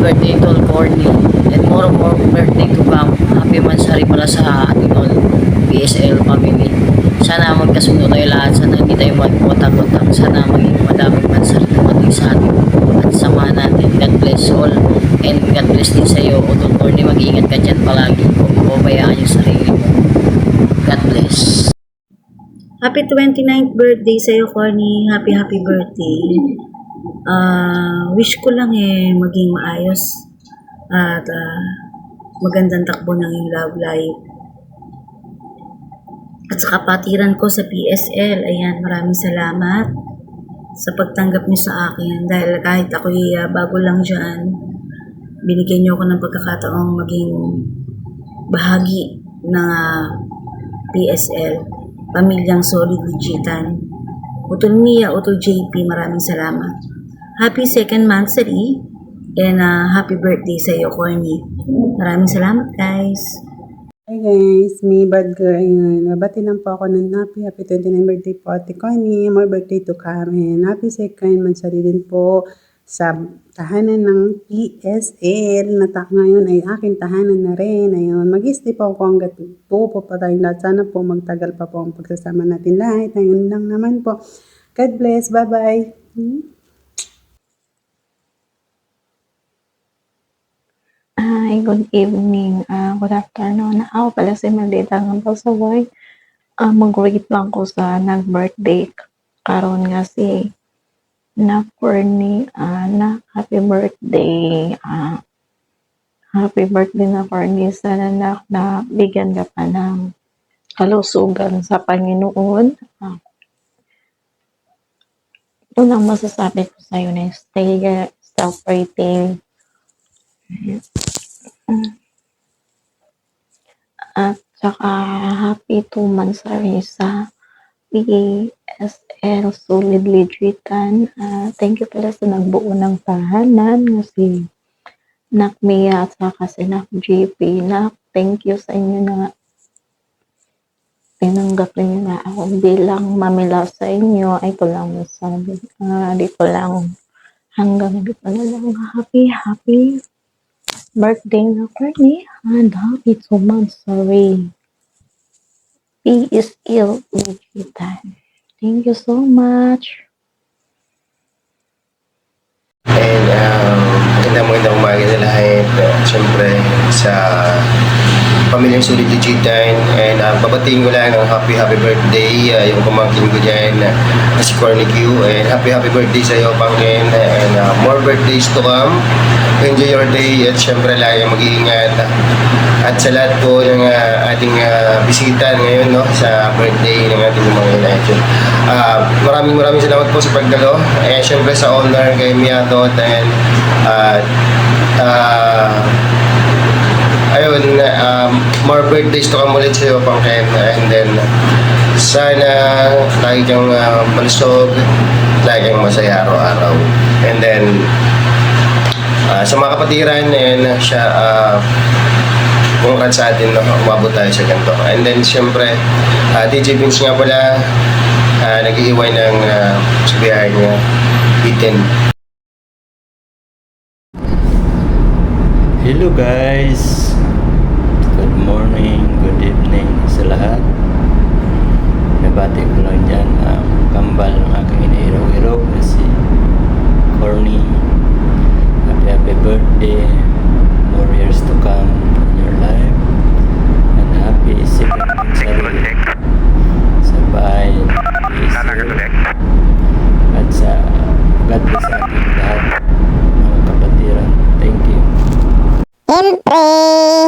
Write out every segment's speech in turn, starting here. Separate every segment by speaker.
Speaker 1: birthday Tol Corny. And more birthday to come. Happy mansari para sa ating all PSL family. Sana magkasundo tayo lahat. Sana hindi tayo magkotak-kotak. Sana maging madaming mansari dumating sa atin. At samahan natin. God bless all. And God bless din sa iyo. O Tol Corny, mag-iingat ka dyan palagi. Huwag mo pabayaan yung sarili mo. God bless.
Speaker 2: Happy 29th birthday sa'yo, Corny. Happy birthday. Wish ko lang maging maayos at magandang takbo ng iyong love life. At sa kapatiran ko sa PSL, ayan, maraming salamat sa pagtanggap niyo sa akin. Dahil kahit ako'y bago lang dyan, binigyan niyo ako ng pagkakataong maging bahagi ng PSL. Pamilyang Solid Legitan. Utol Mia, Utol JP, maraming salamat. Happy second monthsary and happy birthday sa iyo, Corny. Maraming salamat, guys.
Speaker 3: Hi guys, may bad girl ngayon. Nabati lang po ako ng happy 29th birthday po Ate Connie. More birthday to come and happy second monthsary din po sa tahanan ng PSL na ngayon ay aking tahanan na rin. Ayun, mag-stay po ako hanggat po pa tayong lahat. Sana po magtagal pa po ang pagsasama natin lahat. Ayun lang naman po. God bless. Bye-bye.
Speaker 4: Hi, good evening. Good afternoon. Ako pala si Maldita ng Pasaway. Mag-greet lang ko sa nag-birthday karon nga si na Corny, na happy birthday. Happy birthday na Corny. Sana na bigyan ka pa ng kalusugan sa Panginoon. Ito lang masasabi ko sa'yo na stay self-rating. At saka happy 2 months sa PSL Solid Legitan. Thank you pala sa nagbuo ng tahanan kasi Nak Mia at saka si Nak JP. Nak, thank you sa inyo na tinanggap niyo na ako bilang mamila sa inyo. Ay, ito lang masabi. Dito lang. Hanggang dito na lang. Happy birthday na Corny. And happy 2 months PSL Legitan. Thank you so much.
Speaker 5: And magandang umaga na lahat. Siyempre sa pamilyang Solid Legitan, and babatiin ko lang ng happy birthday yung pamangkin ko dyan na si Corny Q, and happy birthday sa iyo pangkin, and more birthdays to come. Enjoy your day at siyempre lagi mag-iingat at sa lahat po ng ating bisita ngayon, no, sa birthday ng ating mga legend. Maraming salamat po sa pagdalo, and siyempre sa owner kay Miato, and ayun, more birthdays to come ulit sa'yo, Pangken. And then, sana lagi kang malusog, lagi kang masaya araw-araw. And then, sa mga kapatiran, and siya, congrats sa atin, no? Umabot tayo sa ganito. And then, siyempre, DJ Vince nga pala, nag-iiway ng sabihan niya, Iten.
Speaker 6: Hello guys, good morning, good evening sa lahat. Nabati ko lang dyan ang kambal ng aking inihirog-hirog na si Corny. Happy birthday, more years to come in your life, and happy second anniversary sa bahay at sa God bless sa ating lahat mga kapatiran. Thank you.
Speaker 7: Siyempre,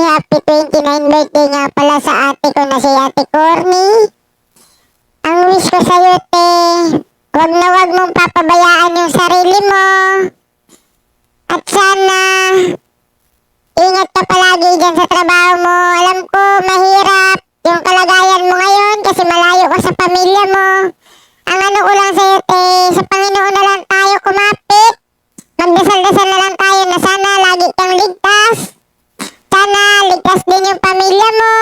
Speaker 7: happy 29th birthday nga pala sa ate ko na si Ate Corny. Ang wish ko sa'yo, te, wag na wag mong papabayaan yung sarili mo. At sana, ingat ka palagi dyan sa trabaho mo. Alam ko, mahirap yung kalagayan mo ngayon kasi malayo ka sa pamilya mo. Ang ano ko lang sa'yo, te, sa Panginoon na lang tayo kumapit. Magdasal-dasal na lang tayo na sana lagi kang ligtas. Sana ligtas din yung pamilya mo.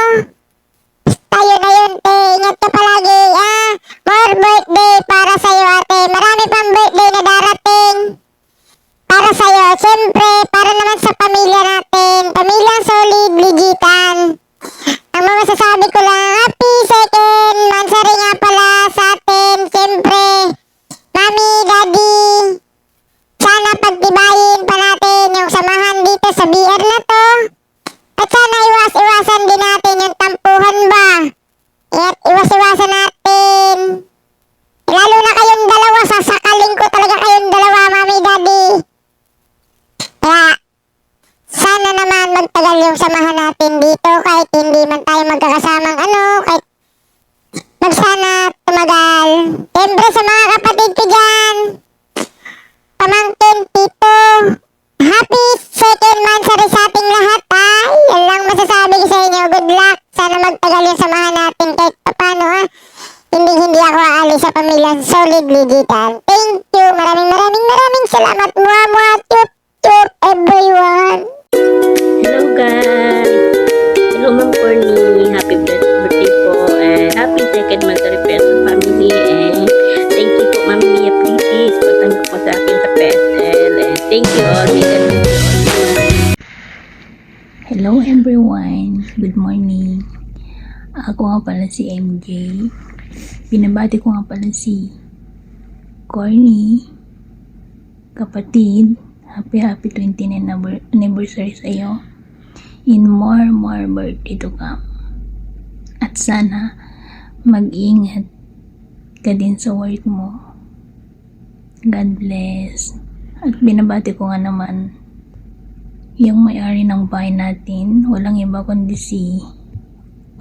Speaker 7: Tayo na yun, te. Ingat ka palagi. More birthday para sa'yo, ate. Marami pang birthday na darating para sa'yo. Siyempre, para naman sa BR na to. At sana iwas-iwasan din natin yung tampuhan ba. At iwas-iwasan natin. Lalo na kayong dalawa, sasakalin ko talaga kayong dalawa, mami, daddy. Kaya, sana naman magtagal yung samahan natin dito kahit hindi man tayo magkakasamang kahit sana tumagal. Siyempre sa mga kapatid ko dyan, pamangkin, tito, happy second monthsary sa ating lahat ha. Yan lang masasabi ko sa inyo. Good luck. Sana magtagal yung samahan natin kahit paano ha. Hindi ako aalis sa pamilyang Solid Digital. Thank you. Maraming salamat. Mwah, chup, chup, everyone.
Speaker 8: Hello guys! Hello Ma'am Corny! Happy birthday po and happy second monthsary po sa family and thank you po Ma'am Mia Pretty sa pagtanggap mo sa akin sa PSL and thank you all.
Speaker 9: Hello everyone! Good morning! Ako nga pala si MJ. Binabati ko nga pala si Corny, kapatid. Happy 29th anniversary sa iyo. In more birthday to come. At sana mag-ingat ka din sa work mo. God bless. At binabati ko nga naman yung may-ari ng bahay natin. Walang iba kundi si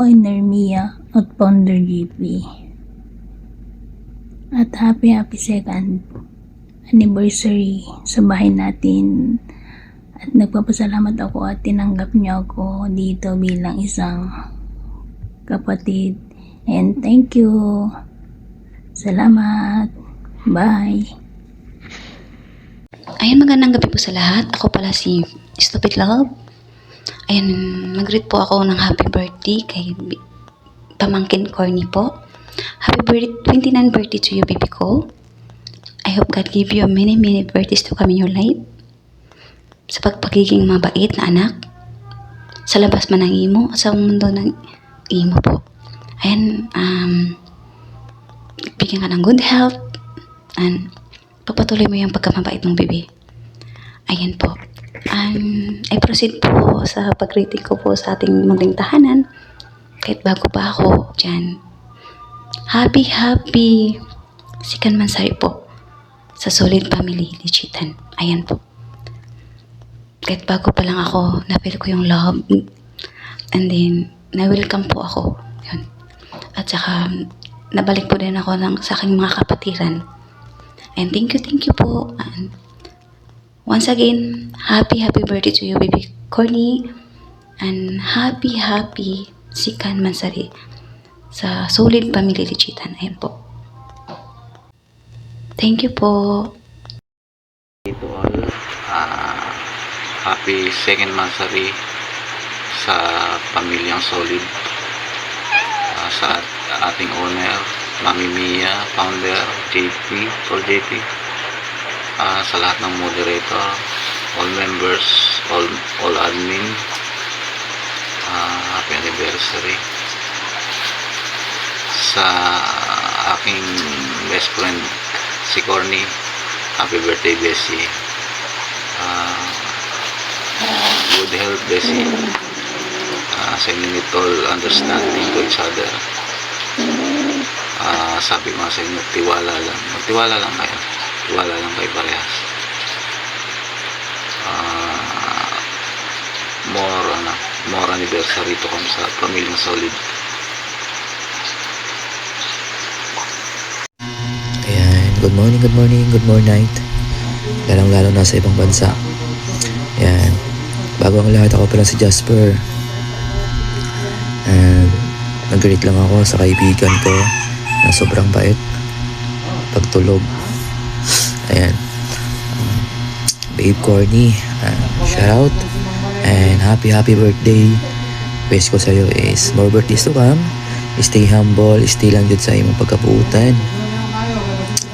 Speaker 9: Owner Mia at Founder GP. At happy second anniversary sa bahay natin. At nagpapasalamat ako at tinanggap niyo ako dito bilang isang kapatid. And thank you. Salamat. Bye.
Speaker 10: Ayan, magandang gabi po sa lahat. Ako pala si Stupid Love. Ayan, mag-greet po ako ng happy birthday kay pamangkin Corny po. Happy birthday, 29th birthday to you, baby ko. I hope God give you many birthdays to come in your life. Sa pagpagiging mabait na anak. Sa labas man ng imo at sa mundo ng imo po. Ayan, bigyan ka ng good health and papatuloy mo yung pagkamabait ng baby. Ayan po. I proceed po sa pag-greeting ko po sa ating munting tahanan. Kahit bago pa ako dyan. Happy second monthsary po sa Solid Family Digital. Ayan po. Kahit bago pa lang ako, na-feel ko yung love. And then, na-welcome po ako. Yun. At saka, nabalik po din ako sa aking mga kapatiran. And thank you po. And once again, happy birthday to you, baby Corny. And happy second monthsary sa Solid Family Digital. Ayan po. Thank you po.
Speaker 11: To all, happy second monthsary sa pamilyang Solid, sa ating owner Mami Mia, founder JP, sa lahat ng moderator, all members, all admin, happy anniversary. Sa aking best friend si Corny, happy birthday Bessie. Good health Bessie. Sa inyo all understanding to each other. Sabi ko sa inyo, magtiwala lang kayo. Tiwala lang kayo parehas. More anniversary to come sa pamilyang Solid.
Speaker 6: Good morning, night. Lalong-lalo na sa ibang bansa. Yan. Bago ang lahat, ako pala si Jasper. And nag-greet lang ako sa kaibigan ko na sobrang bait. Pagtulog. Ayan. Babe Corny, shout out. And happy birthday. Wish ko sa'yo is more birthdays to come. Stay humble, stay lang dyan sa imong pagkabuutan.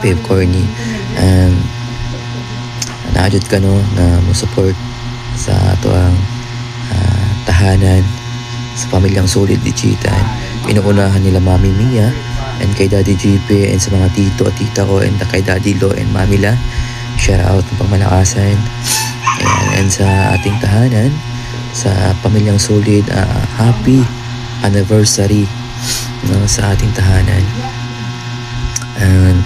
Speaker 6: Babe Corny, naadjud ka no na mo support sa ato ang tahanan sa pamilyang Solid Digital. Inuunahan nila Mami Mia and kay Daddy JP and sa mga tito at tita ko and kay Daddy Lo and Mami La. Shout out ng pangmalakasan. And dyan sa ating tahanan, sa pamilyang Solid, happy anniversary, no, sa ating tahanan. And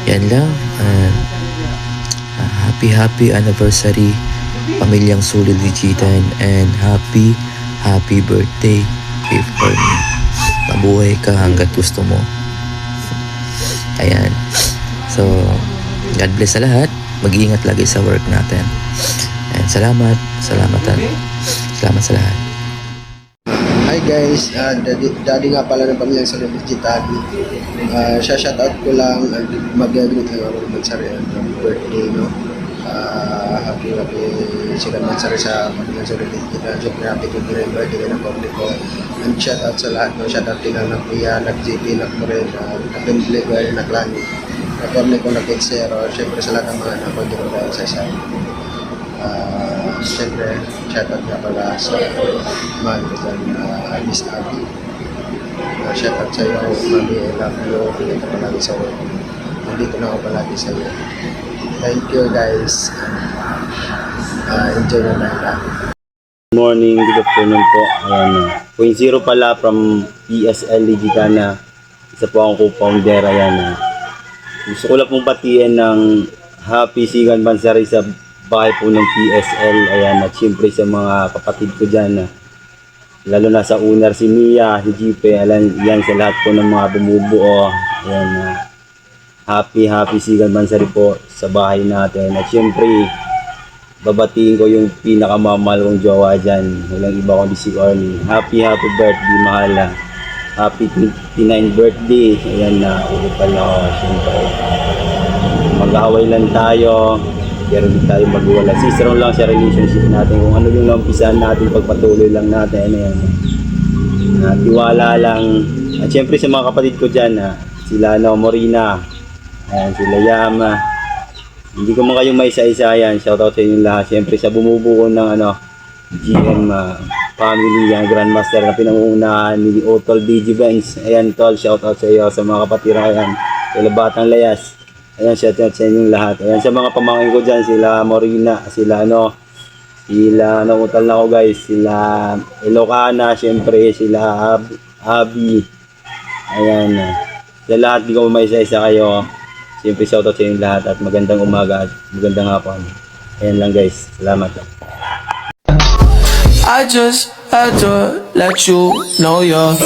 Speaker 6: yan lang. And happy anniversary pamilyang Solid Digitan, and happy birthday Fifth Corny. Mabuhay ka hanggat gusto mo. Ayan. So, God bless sa lahat. Mag-iingat lagi sa work natin. And salamat sa lahat.
Speaker 5: Hi guys, daddy nga pala ng pamilyang Solid Digital. Shoutout ko lang, mag-greet lang ako ng Mansari ng birthday, no? Happy second Mansari sa pamilyang Solid Digital. Siyempre, happy 29th birthday ng public ko. And shoutout sa lahat, no? Shoutout din ang Kuya, nag-JP, nag-Moren, nag-Benblegar, nag-Lani, nag-Public ko, nag-Exero. Siyempre sa lahat ng mga anak ko, hindi ko dahil sa isa. Siyempre, shoutout nga pala sa mahal ko dyan, Miss Abby. Shoutout sa iyo, Mami, I love you. Pinag ka palagi sa work. Nandito na ako palagi sa iyo. Thank you guys. Enjoy na lang.
Speaker 12: Good morning, good afternoon po. Ayan, 0 pala from PSL Ligicana. Isa po akong co-founder. Ayan, gusto ko lang pong batiin ng happy Sigan Mansari sa bahay po ng PSL. Ayan, at syempre sa mga kapatid ko dyan, lalo na sa owner si Mia, si Jipe, alam, yan sa lahat po ng mga bumubuo. Ayan, happy Sigan Mansari po sa bahay natin. At syempre, babatiin ko yung pinakamamahal kong jowa dyan. Walang iba kundi si Orly. Happy birthday, mahala. Happy 29th birthday. Ayan na, upal ako. Syempre, mag-away lang tayo, pero hindi tayo mag-iwala. Sister lang sa relationship natin. Kung ano yung nampisahan natin, pagpatuloy lang natin. Ano yan, tiwala lang. At syempre sa mga kapatid ko dyan, sila Morina, ayan, sila Yama. Hindi ko man kayong maisa-isa yan. Shoutout sa inyo lahat. Syempre sa bumubuo ng GM family, yung Grandmaster na pinangungunahan ni Otol DG Benz. Ayan tol, shoutout sa iyo, sa mga kapatira yan. Sila Batang Layas. Ayan, shoutout sa inyong lahat. Ayan, sa mga pamangkin ko dyan, sila Morina, sila nautal na ko guys, sila Ilocana, syempre sila Abi. Ayan, sa lahat, di ko maisa-isa kayo. Syempre shoutout sa inyong lahat at magandang umaga at magandang hapon. Ayan lang guys, salamat.
Speaker 13: I just had to let you know you're